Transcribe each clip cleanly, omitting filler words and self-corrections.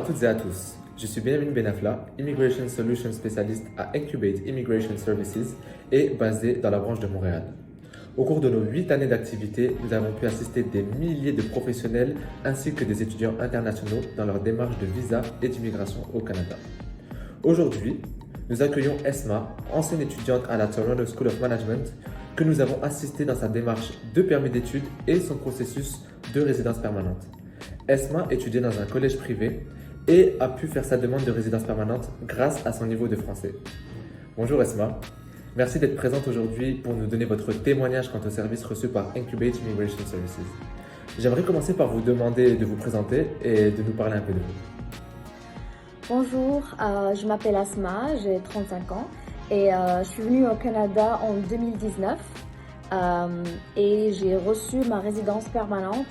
toutes et à tous. Je suis Benjamin Benafla, Immigration Solution Specialist à Incubate Immigration Services et basé dans la branche de Montréal. Au cours de nos 8 années d'activité, nous avons pu assister des milliers de professionnels ainsi que des étudiants internationaux dans leur démarche de visa et d'immigration au Canada. Aujourd'hui, nous accueillons Esma, ancienne étudiante à la Toronto School of Management, que nous avons assisté dans sa démarche de permis d'études et son processus de résidence permanente. Esma étudiait dans un collège privé et a pu faire sa demande de résidence permanente grâce à son niveau de français. Bonjour Esma, merci d'être présente aujourd'hui pour nous donner votre témoignage quant au service reçu par Incubate Immigration Services. J'aimerais commencer par vous demander de vous présenter et de nous parler un peu de vous. Bonjour, je m'appelle Asma, j'ai 35 ans et je suis venue au Canada en 2019 et j'ai reçu ma résidence permanente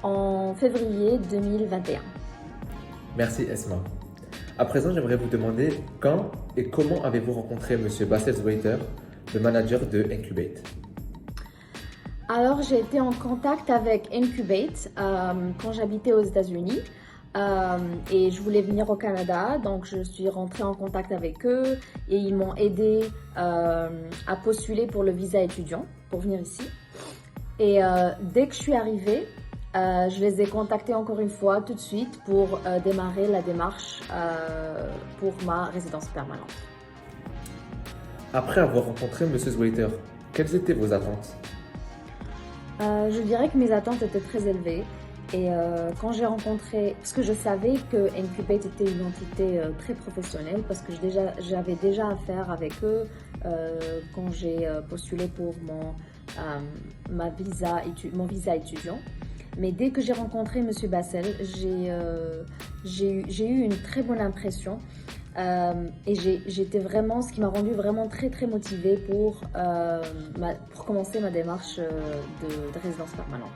en février 2021. Merci Esma. À présent, j'aimerais vous demander quand et comment avez-vous rencontré M. Bassels-Waiter, le manager de Incubate? Alors j'ai été en contact avec Incubate quand j'habitais aux États-Unis. Et je voulais venir au Canada, donc je suis rentrée en contact avec eux et ils m'ont aidé à postuler pour le visa étudiant pour venir ici. Et dès que je suis arrivée, je les ai contactés encore une fois tout de suite pour démarrer la démarche pour ma résidence permanente. Après avoir rencontré M. Waiter, quelles étaient vos attentes? Je dirais que mes attentes étaient très élevées. Et quand j'ai rencontré, parce que je savais que Incubate était une entité très professionnelle, parce que j'avais déjà affaire avec eux quand j'ai postulé pour mon visa étudiant. Mais dès que j'ai rencontré M. Bassel, j'ai eu une très bonne impression et j'étais vraiment, ce qui m'a rendue vraiment très très motivée pour commencer ma démarche de résidence permanente.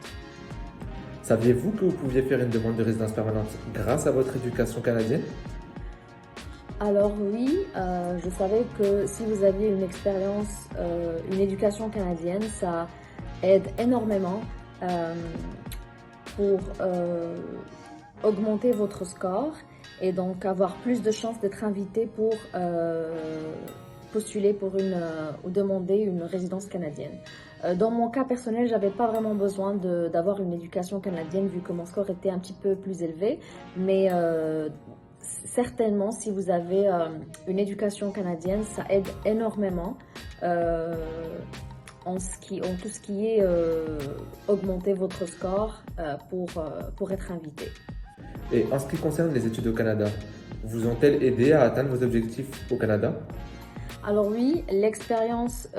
Saviez-vous que vous pouviez faire une demande de résidence permanente grâce à votre éducation canadienne? Alors oui, je savais que si vous aviez une expérience, une éducation canadienne, ça aide énormément pour augmenter votre score et donc avoir plus de chances d'être invité pour postuler pour ou demander une résidence canadienne. Dans mon cas personnel, j'avais pas vraiment besoin d'avoir une éducation canadienne vu que mon score était un petit peu plus élevé, mais certainement si vous avez une éducation canadienne, ça aide énormément en tout ce qui est augmenter votre score pour être invité. Et en ce qui concerne les études au Canada, vous ont-elles aidé à atteindre vos objectifs au Canada? Alors oui, l'expérience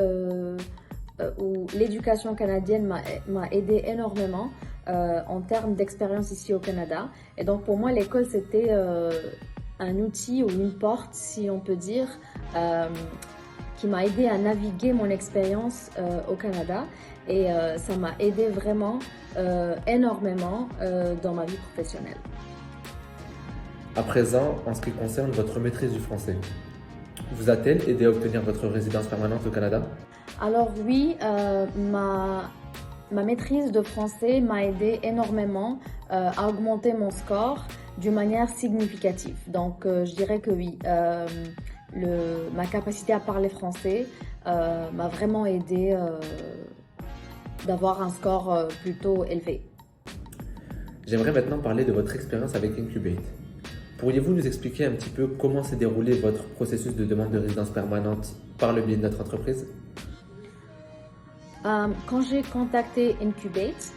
où l'éducation canadienne m'a aidé énormément en termes d'expérience ici au Canada. Et donc pour moi, l'école, c'était un outil ou une porte, si on peut dire, qui m'a aidé à naviguer mon expérience au Canada. Et ça m'a aidé vraiment énormément dans ma vie professionnelle. À présent, en ce qui concerne votre maîtrise du français, vous a-t-elle aidé à obtenir votre résidence permanente au Canada? Alors oui, ma maîtrise de français m'a aidé énormément à augmenter mon score d'une manière significative. Donc je dirais que oui, ma capacité à parler français m'a vraiment aidé d'avoir un score plutôt élevé. J'aimerais maintenant parler de votre expérience avec Incubate. Pourriez-vous nous expliquer un petit peu comment s'est déroulé votre processus de demande de résidence permanente par le biais de notre entreprise? Quand j'ai contacté Incubate,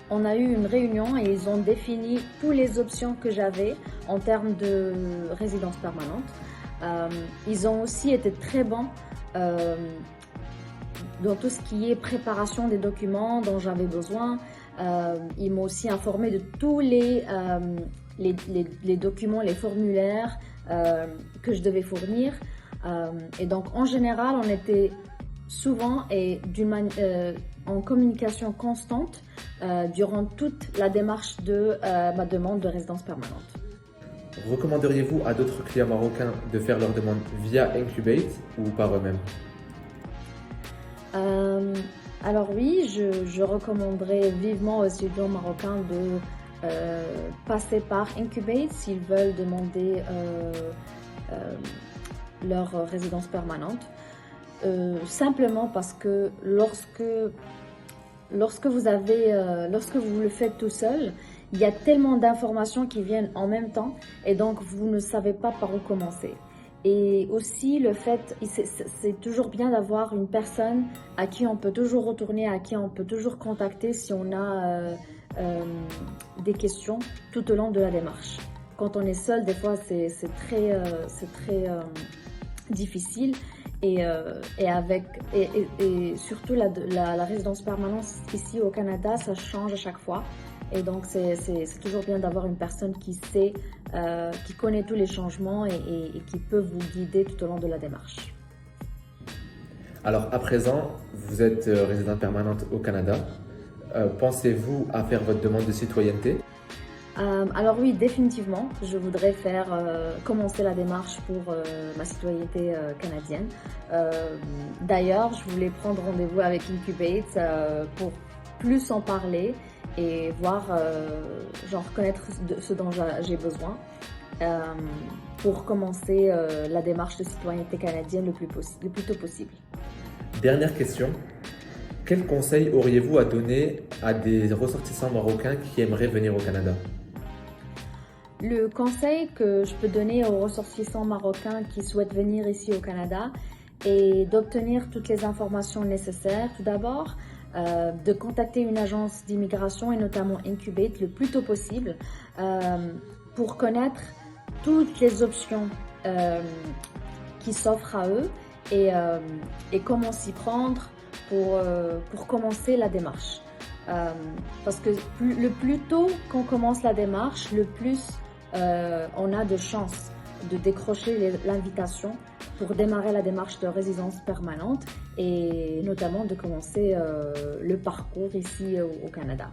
on a eu une réunion et ils ont défini toutes les options que j'avais en termes de résidence permanente. Ils ont aussi été très bons dans tout ce qui est préparation des documents dont j'avais besoin. Ils m'ont aussi informé de tous les documents, les formulaires que je devais fournir. Et donc en général, on était souvent et en communication constante durant toute la démarche de ma demande de résidence permanente. Recommanderiez-vous à d'autres clients marocains de faire leur demande via Incubate ou par eux-mêmes? Alors oui, je recommanderais vivement aux étudiants marocains passer par Incubate s'ils veulent demander leur résidence permanente. Simplement parce que lorsque vous le faites tout seul, il y a tellement d'informations qui viennent en même temps et donc vous ne savez pas par où commencer. Et aussi le fait, c'est toujours bien d'avoir une personne à qui on peut toujours retourner, à qui on peut toujours contacter si on a des questions tout au long de la démarche. Quand on est seul, des fois c'est très difficile. Et surtout la résidence permanente ici au Canada, ça change à chaque fois. Et donc c'est toujours bien d'avoir une personne qui sait, qui connaît tous les changements et qui peut vous guider tout au long de la démarche. Alors à présent, vous êtes résidente permanente au Canada. Pensez-vous à faire votre demande de citoyenneté? Alors oui, définitivement, je voudrais commencer la démarche pour ma citoyenneté canadienne. D'ailleurs, je voulais prendre rendez-vous avec Incubate pour plus en parler et voir, connaître ce dont j'ai besoin pour commencer la démarche de citoyenneté canadienne le plus tôt possible. Dernière question. Quel conseil auriez-vous à donner à des ressortissants marocains qui aimeraient venir au Canada? Le conseil que je peux donner aux ressortissants marocains qui souhaitent venir ici au Canada est d'obtenir toutes les informations nécessaires. Tout d'abord, de contacter une agence d'immigration et notamment Incubate le plus tôt possible pour connaître toutes les options qui s'offrent à eux et comment s'y prendre pour commencer la démarche. Parce que le plus tôt qu'on commence la démarche, le plus on a de chances de décrocher l'invitation pour démarrer la démarche de résidence permanente et notamment de commencer le parcours ici au Canada.